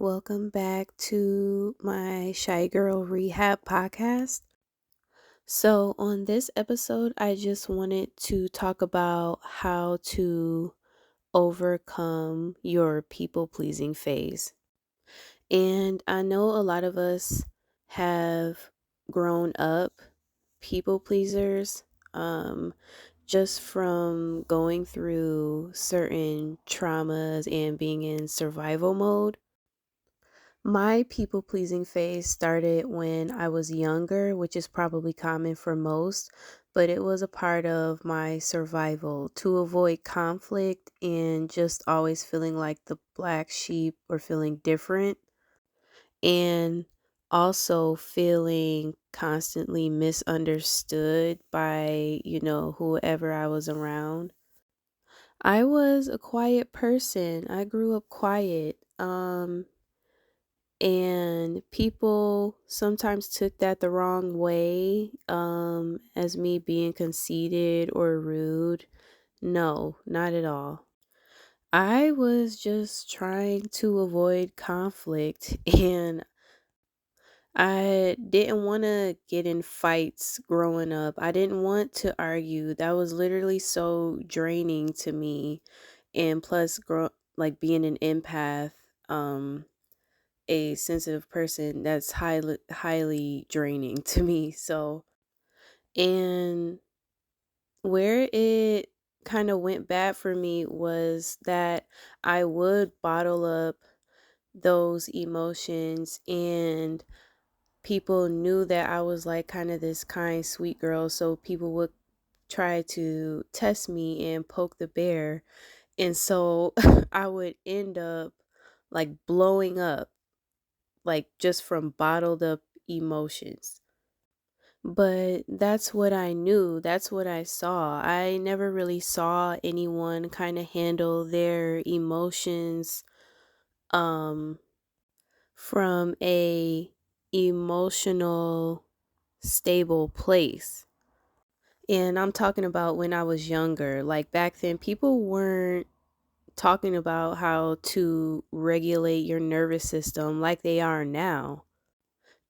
Welcome back to my Shy Girl Rehab Podcast. So, on this episode, I just wanted to talk about how to overcome your people pleasing phase. And I know a lot of us have grown up people pleasers, um, just from going through certain traumas and being in survival mode. My people pleasing phase started when I was younger, which is probably common for most, but it was a part of my survival to avoid conflict and just always feeling like the black sheep or feeling different, and also feeling constantly misunderstood by, whoever I was around. I was a quiet person. I grew up quiet. And people sometimes took that the wrong way, as me being conceited or rude. No, not at all. I was just trying to avoid conflict and I didn't want to get in fights growing up. I didn't want to argue. That was literally so draining to me. And plus, like being an empath, a sensitive person, that's highly draining to me. So, and where it kind of went bad for me was that I would bottle up those emotions, and people knew that I was like kind of this kind sweet girl, so people would try to test me and poke the bear, and so I would end up like blowing up, like just from bottled up emotions. But that's what I knew. That's what I saw. I never really saw anyone kind of handle their emotions um from a emotional stable place. And I'm talking about when I was younger. Like back then people weren't talking about how to regulate your nervous system like they are now.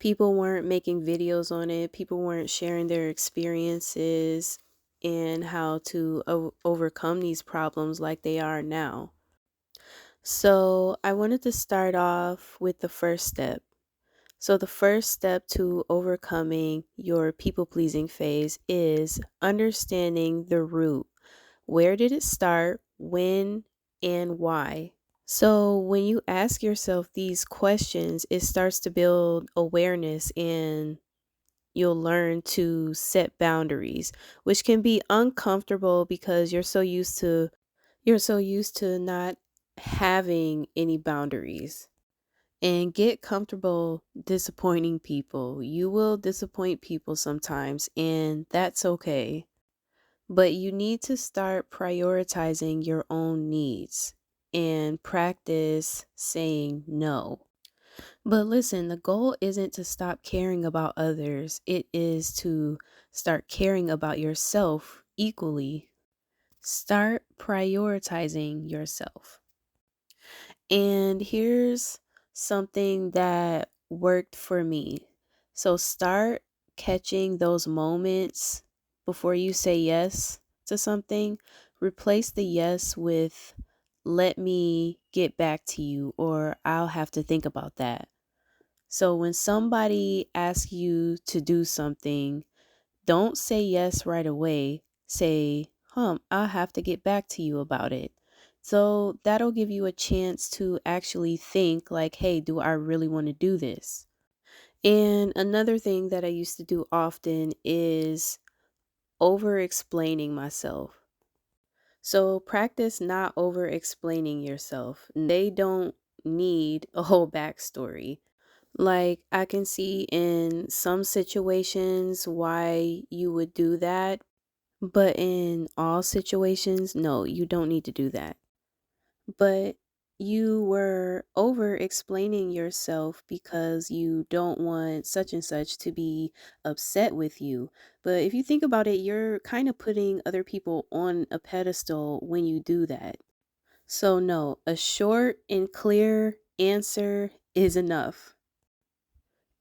People weren't making videos on it. People weren't sharing their experiences and how to overcome these problems like they are now. So, I wanted to start off with the first step. So, the first step to overcoming your people pleasing phase is understanding the root. Where did it start? When? And why? So, when you ask yourself these questions, it starts to build awareness and you'll learn to set boundaries, which can be uncomfortable because you're so used to not having any boundaries. And get comfortable disappointing people. You will disappoint people sometimes, and that's okay. But you need to start prioritizing your own needs and practice saying no. But listen, the goal isn't to stop caring about others, it is to start caring about yourself equally. Start prioritizing yourself. And here's something that worked for me. So start catching those moments before you say yes to something. Replace the yes with let me get back to you, or I'll have to think about that. So when somebody asks you to do something, don't say yes right away. Say, I'll have to get back to you about it. So that'll give you a chance to actually think like, hey, do I really want to do this? And another thing that I used to do often is over explaining myself. So practice not over explaining yourself. They don't need a whole backstory. Like, I can see in some situations why you would do that, but in all situations, no, you don't need to do that. But you were over explaining yourself because you don't want such and such to be upset with you. But if you think about it, you're kind of putting other people on a pedestal when you do that. So, no, a short and clear answer is enough.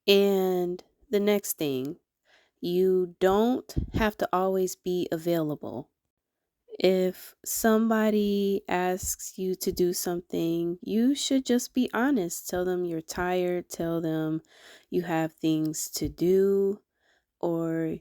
And the next thing, you don't have to always be available. If somebody asks you to do something, you should just be honest. Tell them you're tired, tell them you have things to do, or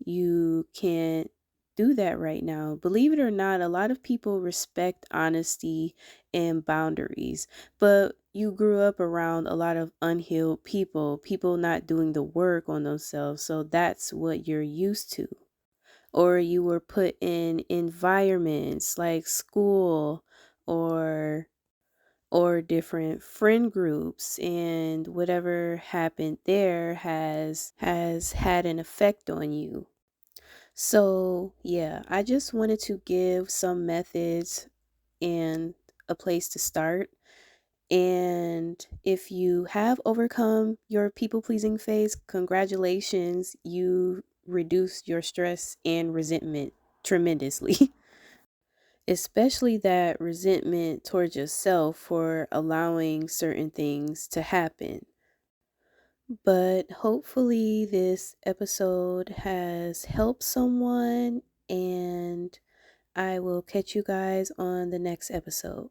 you can't do that right now. Believe it or not, a lot of people respect honesty and boundaries, but you grew up around a lot of unhealed people, people not doing the work on themselves, so that's what you're used to. Or you were put in environments like school or different friend groups, and whatever happened there has had an effect on you. So, yeah, I just wanted to give some methods and a place to start. And if you have overcome your people pleasing phase, congratulations, you reduced your stress and resentment tremendously. Especially that resentment towards yourself for allowing certain things to happen. But hopefully, this episode has helped someone, and I will catch you guys on the next episode.